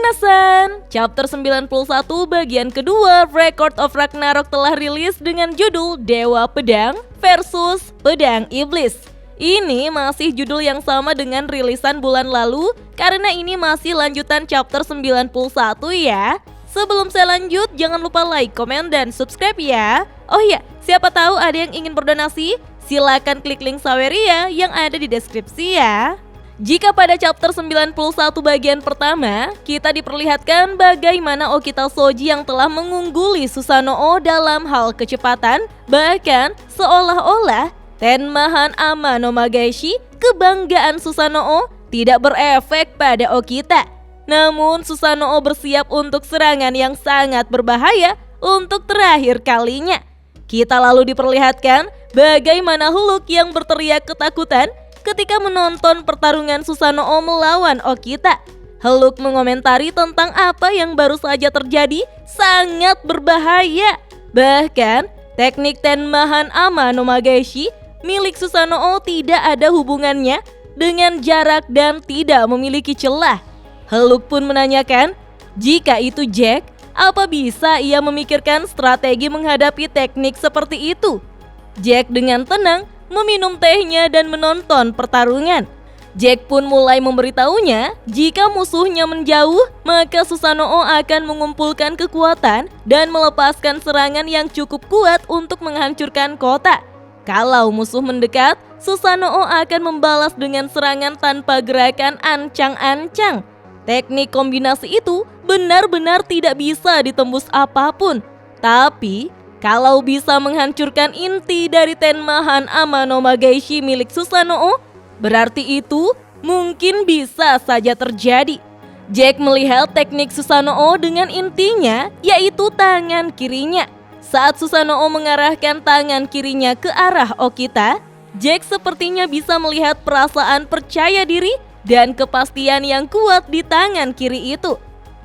Pemanasan Chapter 91 bagian kedua Record of Ragnarok telah rilis dengan judul Dewa Pedang versus Pedang Iblis. Ini masih judul yang sama dengan rilisan bulan lalu karena ini masih lanjutan chapter 91 ya. Sebelum saya lanjut, jangan lupa like, komen, dan subscribe ya. Oh iya, siapa tahu ada yang ingin berdonasi? Silakan klik link Saweria yang ada di deskripsi ya. Jika pada chapter 91 bagian pertama, kita diperlihatkan bagaimana Okita Soji yang telah mengungguli Susanoo dalam hal kecepatan, bahkan seolah-olah Tenmahan Ama no Magaeshi, kebanggaan Susanoo, tidak berefek pada Okita. Namun Susanoo bersiap untuk serangan yang sangat berbahaya untuk terakhir kalinya. Kita lalu diperlihatkan bagaimana Huluk yang berteriak ketakutan ketika menonton pertarungan Susanoo melawan Okita. Huluk mengomentari tentang apa yang baru saja terjadi sangat berbahaya. Bahkan teknik Tenmahan Ama no Magaeshi milik Susanoo tidak ada hubungannya dengan jarak dan tidak memiliki celah. Huluk pun menanyakan, jika itu Jack, apa bisa ia memikirkan strategi menghadapi teknik seperti itu? Jack dengan tenang meminum tehnya dan menonton pertarungan. Jack pun mulai memberitahunya jika musuhnya menjauh, maka Susanoo akan mengumpulkan kekuatan dan melepaskan serangan yang cukup kuat untuk menghancurkan kota. Kalau musuh mendekat, Susanoo akan membalas dengan serangan tanpa gerakan ancang-ancang. Teknik kombinasi itu benar-benar tidak bisa ditembus apapun. Tapi kalau bisa menghancurkan inti dari Tenmahan Ama no Magaeshi milik Susanoo, berarti itu mungkin bisa saja terjadi. Jack melihat teknik Susanoo dengan intinya, yaitu tangan kirinya. Saat Susanoo mengarahkan tangan kirinya ke arah Okita, Jack sepertinya bisa melihat perasaan percaya diri dan kepastian yang kuat di tangan kiri itu.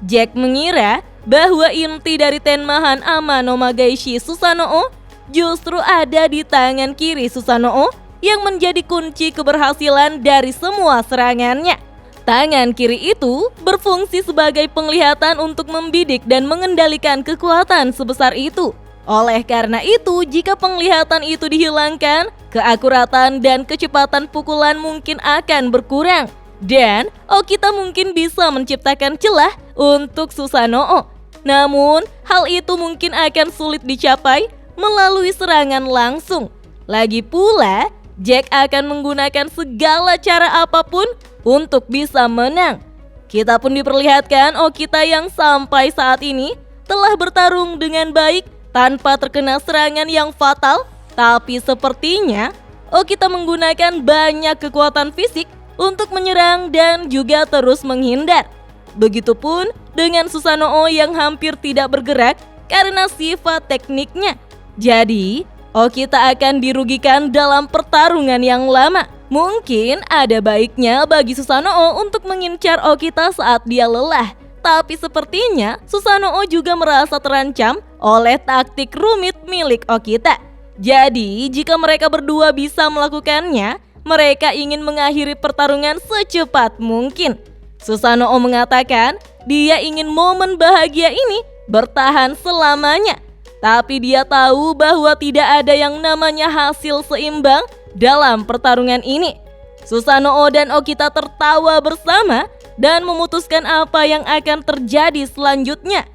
Jack mengira bahwa inti dari Tenmahan Ama no Magaeshi Susanoo justru ada di tangan kiri Susanoo yang menjadi kunci keberhasilan dari semua serangannya. Tangan kiri itu berfungsi sebagai penglihatan untuk membidik dan mengendalikan kekuatan sebesar itu. Oleh karena itu, jika penglihatan itu dihilangkan, keakuratan dan kecepatan pukulan mungkin akan berkurang. Dan Okita mungkin bisa menciptakan celah untuk Susanoo. Namun, hal itu mungkin akan sulit dicapai melalui serangan langsung. Lagi pula, Jack akan menggunakan segala cara apapun untuk bisa menang. Kita pun diperlihatkan Okita yang sampai saat ini telah bertarung dengan baik tanpa terkena serangan yang fatal. Tapi sepertinya Okita menggunakan banyak kekuatan fisik untuk menyerang dan juga terus menghindar. Begitupun dengan Susanoo yang hampir tidak bergerak karena sifat tekniknya. Jadi, Okita akan dirugikan dalam pertarungan yang lama. Mungkin ada baiknya bagi Susanoo untuk mengincar Okita saat dia lelah. Tapi sepertinya Susanoo juga merasa terancam oleh taktik rumit milik Okita. Jadi, jika mereka berdua bisa melakukannya, mereka ingin mengakhiri pertarungan secepat mungkin. Susanoo mengatakan dia ingin momen bahagia ini bertahan selamanya. Tapi dia tahu bahwa tidak ada yang namanya hasil seimbang dalam pertarungan ini. Susanoo dan Okita tertawa bersama dan memutuskan apa yang akan terjadi selanjutnya.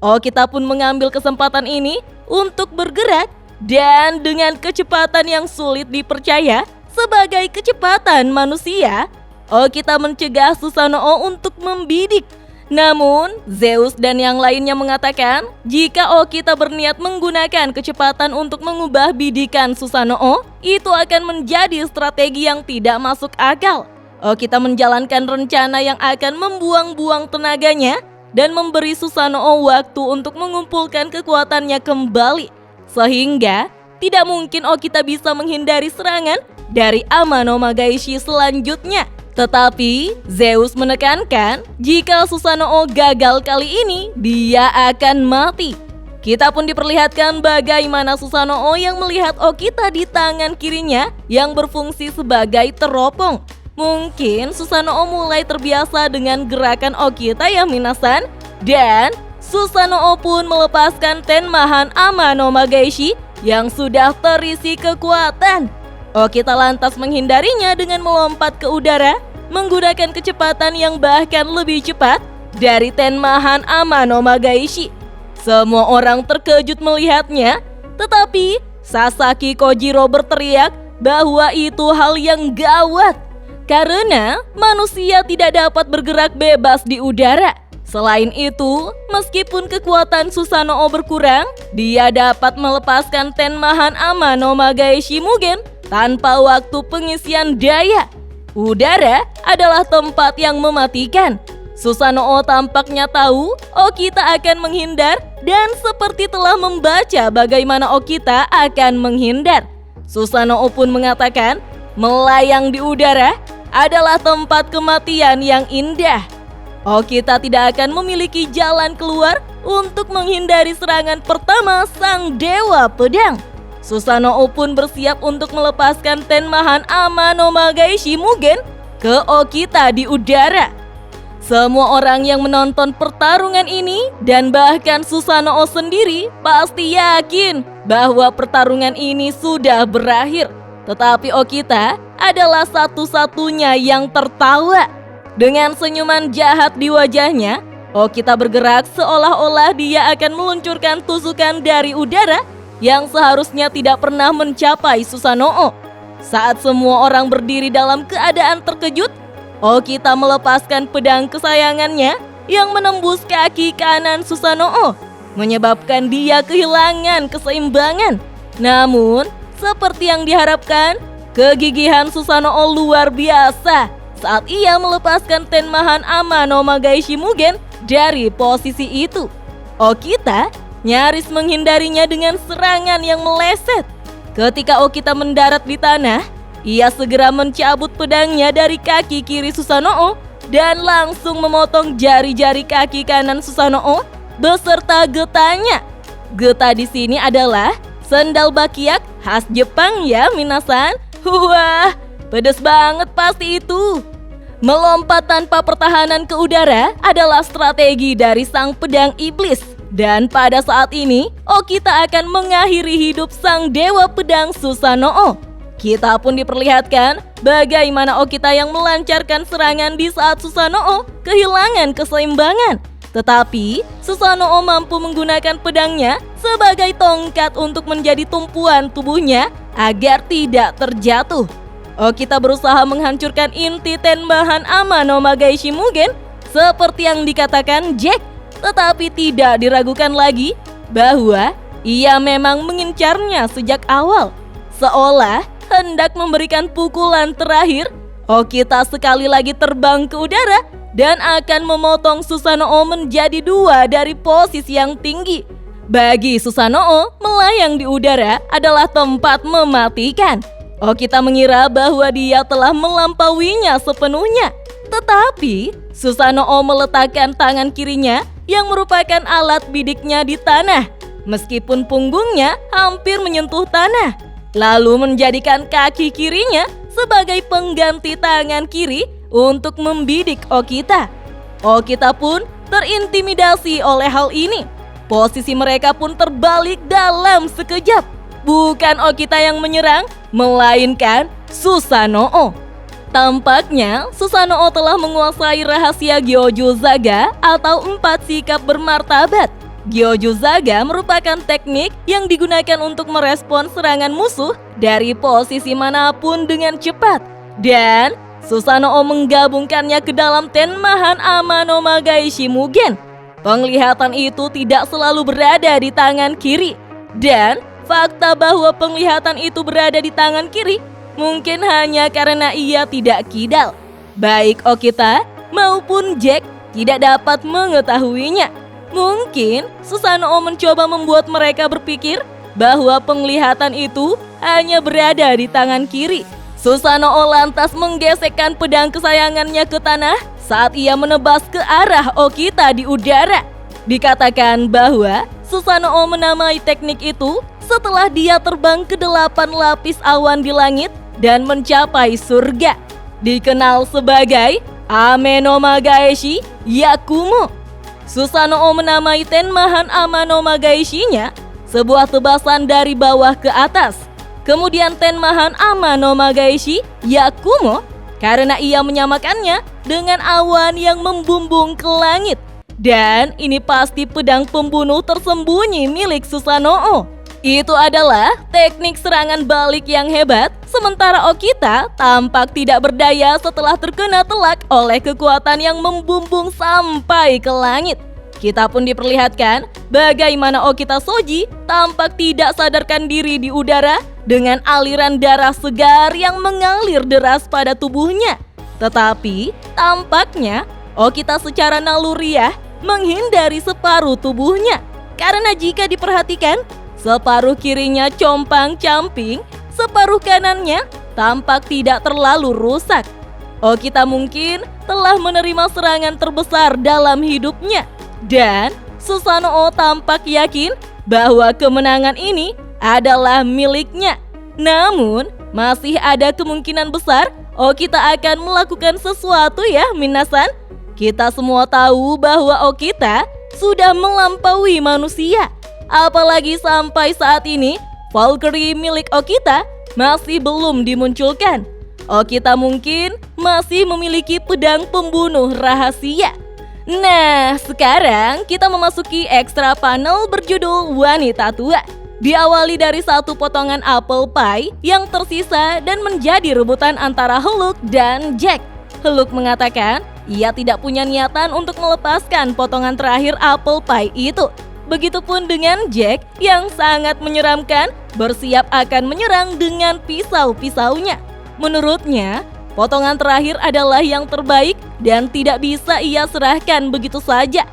Okita pun mengambil kesempatan ini untuk bergerak dan dengan kecepatan yang sulit dipercaya sebagai kecepatan manusia, Okita mencegah Susanoo untuk membidik. Namun, Zeus dan yang lainnya mengatakan jika Okita berniat menggunakan kecepatan untuk mengubah bidikan Susanoo, itu akan menjadi strategi yang tidak masuk akal. Okita menjalankan rencana yang akan membuang-buang tenaganya dan memberi Susanoo waktu untuk mengumpulkan kekuatannya kembali. Sehingga, tidak mungkin Okita bisa menghindari serangan dari Ama no Magaeshi selanjutnya. Tetapi Zeus menekankan jika Susanoo gagal kali ini, dia akan mati. Kita pun diperlihatkan bagaimana Susanoo yang melihat Okita di tangan kirinya yang berfungsi sebagai teropong. Mungkin Susanoo mulai terbiasa dengan gerakan Okita ya minasan. Dan Susanoo pun melepaskan Tenmahan Ama no Magaishi yang sudah terisi kekuatan. Okita lantas menghindarinya dengan melompat ke udara menggunakan kecepatan yang bahkan lebih cepat dari Tenmahan Ama no Magaishi. Semua orang terkejut melihatnya, tetapi Sasaki Kojiro berteriak bahwa itu hal yang gawat karena manusia tidak dapat bergerak bebas di udara. Selain itu, meskipun kekuatan Susanoo berkurang, dia dapat melepaskan Tenmahan Ama no Magaishi Mugen tanpa waktu pengisian daya. Udara adalah tempat yang mematikan. Susanoo tampaknya tahu Okita akan menghindar dan seperti telah membaca bagaimana Okita akan menghindar. Susanoo pun mengatakan, melayang di udara adalah tempat kematian yang indah. Okita tidak akan memiliki jalan keluar untuk menghindari serangan pertama sang Dewa Pedang. Susanoo pun bersiap untuk melepaskan Tenmahan Ama no Magaishi Mugen ke Okita di udara. Semua orang yang menonton pertarungan ini dan bahkan Susanoo sendiri pasti yakin bahwa pertarungan ini sudah berakhir. Tetapi Okita adalah satu-satunya yang tertawa. Dengan senyuman jahat di wajahnya, Okita bergerak seolah-olah dia akan meluncurkan tusukan dari udara yang seharusnya tidak pernah mencapai Susanoo. Saat semua orang berdiri dalam keadaan terkejut, Okita melepaskan pedang kesayangannya yang menembus kaki kanan Susanoo, menyebabkan dia kehilangan keseimbangan. Namun, seperti yang diharapkan, kegigihan Susanoo luar biasa saat ia melepaskan Tenmahan Ama no Magaishi Mugen dari posisi itu. Okita nyaris menghindarinya dengan serangan yang meleset. Ketika Okita mendarat di tanah, ia segera mencabut pedangnya dari kaki kiri Susanoo dan langsung memotong jari-jari kaki kanan Susanoo beserta getahnya. Getah di sini adalah sendal bakiak khas Jepang ya minasan. Wah, pedes banget pasti itu. Melompat tanpa pertahanan ke udara adalah strategi dari sang pedang iblis. Dan pada saat ini, Okita akan mengakhiri hidup sang Dewa Pedang Susanoo. Kita pun diperlihatkan bagaimana Okita yang melancarkan serangan di saat Susanoo kehilangan keseimbangan. Tetapi, Susanoo mampu menggunakan pedangnya sebagai tongkat untuk menjadi tumpuan tubuhnya agar tidak terjatuh. Okita berusaha menghancurkan inti Tenmahan Ama no Magaishi Mugen seperti yang dikatakan Jack, tetapi tidak diragukan lagi bahwa ia memang mengincarnya sejak awal. Seolah hendak memberikan pukulan terakhir, Okita sekali lagi terbang ke udara dan akan memotong Susanoo menjadi dua dari posisi yang tinggi. Bagi Susanoo, melayang di udara adalah tempat mematikan. Okita mengira bahwa dia telah melampauinya sepenuhnya. Tetapi, Susanoo meletakkan tangan kirinya yang merupakan alat bidiknya di tanah, meskipun punggungnya hampir menyentuh tanah. Lalu menjadikan kaki kirinya sebagai pengganti tangan kiri untuk membidik Okita. Okita pun terintimidasi oleh hal ini. Posisi mereka pun terbalik dalam sekejap. Bukan Okita yang menyerang, melainkan Susanoo. Tampaknya Susanoo telah menguasai rahasia Gyoju Zaga atau 4 sikap bermartabat. Gyoju Zaga merupakan teknik yang digunakan untuk merespon serangan musuh dari posisi manapun dengan cepat. Dan Susanoo menggabungkannya ke dalam Tenmahan Ama no Magaishi Mugen. Penglihatan itu tidak selalu berada di tangan kiri. Dan fakta bahwa penglihatan itu berada di tangan kiri mungkin hanya karena ia tidak kidal. Baik Okita maupun Jack tidak dapat mengetahuinya. Mungkin Susanoo mencoba membuat mereka berpikir bahwa penglihatan itu hanya berada di tangan kiri. Susanoo lantas menggesekkan pedang kesayangannya ke tanah saat ia menebas ke arah Okita di udara. Dikatakan bahwa Susanoo menamai teknik itu setelah dia terbang ke 8 lapis awan di langit dan mencapai surga. dikenal sebagai Ame no Magaeshi Yakumo. Susanoo menamai Tenmahan Ama no Magaeshi-nya sebuah tebasan dari bawah ke atas. Kemudian Tenmahan Ama no Magaeshi Yakumo karena ia menyamakannya dengan awan yang membumbung ke langit. Dan ini pasti pedang pembunuh tersembunyi milik Susanoo. Itu adalah teknik serangan balik yang hebat, sementara Okita tampak tidak berdaya setelah terkena telak oleh kekuatan yang membumbung sampai ke langit. Kita pun diperlihatkan bagaimana Okita Soji tampak tidak sadarkan diri di udara dengan aliran darah segar yang mengalir deras pada tubuhnya. Tetapi tampaknya Okita secara naluriah menghindari separuh tubuhnya. Karena jika diperhatikan, separuh kirinya compang-camping, separuh kanannya tampak tidak terlalu rusak. Okita mungkin telah menerima serangan terbesar dalam hidupnya. Dan Susanoo tampak yakin bahwa kemenangan ini adalah miliknya. Namun, masih ada kemungkinan besar Okita akan melakukan sesuatu ya, minasan. Kita semua tahu bahwa Okita sudah melampaui manusia. Apalagi sampai saat ini, Valkyrie milik Okita masih belum dimunculkan. Okita mungkin masih memiliki pedang pembunuh rahasia. Nah, sekarang kita memasuki ekstra panel berjudul Wanita Tua. Diawali dari satu potongan apple pie yang tersisa dan menjadi rebutan antara Hulk dan Jack. Hulk mengatakan ia tidak punya niatan untuk melepaskan potongan terakhir apple pie itu. Begitupun dengan Jack yang sangat menyeramkan, bersiap akan menyerang dengan pisau-pisaunya. Menurutnya, potongan terakhir adalah yang terbaik dan tidak bisa ia serahkan begitu saja.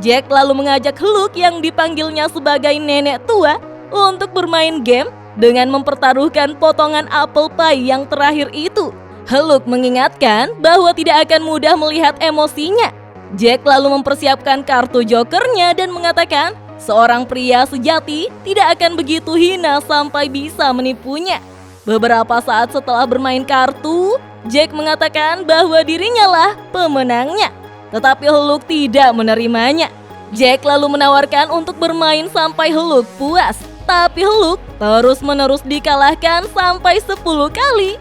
Jack lalu mengajak Hulk yang dipanggilnya sebagai nenek tua untuk bermain game dengan mempertaruhkan potongan apple pie yang terakhir itu. Hulk mengingatkan bahwa tidak akan mudah melihat emosinya. Jack lalu mempersiapkan kartu jokernya dan mengatakan seorang pria sejati tidak akan begitu hina sampai bisa menipunya. Beberapa saat setelah bermain kartu, Jack mengatakan bahwa dirinya lah pemenangnya. Tetapi Hulk tidak menerimanya. Jack lalu menawarkan untuk bermain sampai Hulk puas. Tapi Hulk terus-menerus dikalahkan sampai 10 kali.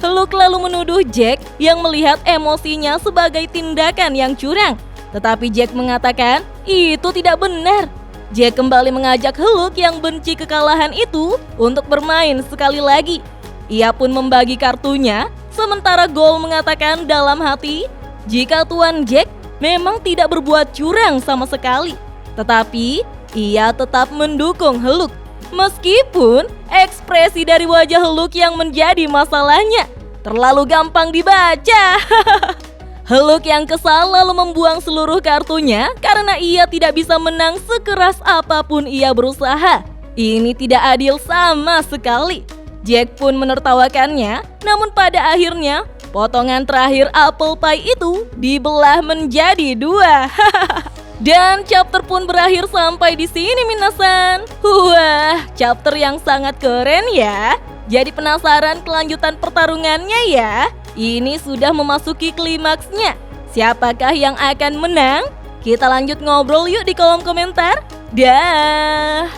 Hulk lalu menuduh Jack yang melihat emosinya sebagai tindakan yang curang. Tetapi Jack mengatakan itu tidak benar. Jack kembali mengajak Hulk yang benci kekalahan itu untuk bermain sekali lagi. Ia pun membagi kartunya, sementara Gold mengatakan dalam hati jika Tuan Jack memang tidak berbuat curang sama sekali. Tetapi ia tetap mendukung Hulk. Meskipun ekspresi dari wajah Hulk yang menjadi masalahnya terlalu gampang dibaca. Hulk yang kesal lalu membuang seluruh kartunya karena ia tidak bisa menang sekeras apapun ia berusaha. Ini tidak adil sama sekali. Jack pun menertawakannya, namun pada akhirnya potongan terakhir apple pie itu dibelah menjadi 2. Dan chapter pun berakhir sampai di sini minasan. Wah, chapter yang sangat keren ya. Jadi penasaran kelanjutan pertarungannya ya? Ini sudah memasuki klimaksnya. Siapakah yang akan menang? Kita lanjut ngobrol yuk di kolom komentar. Dah.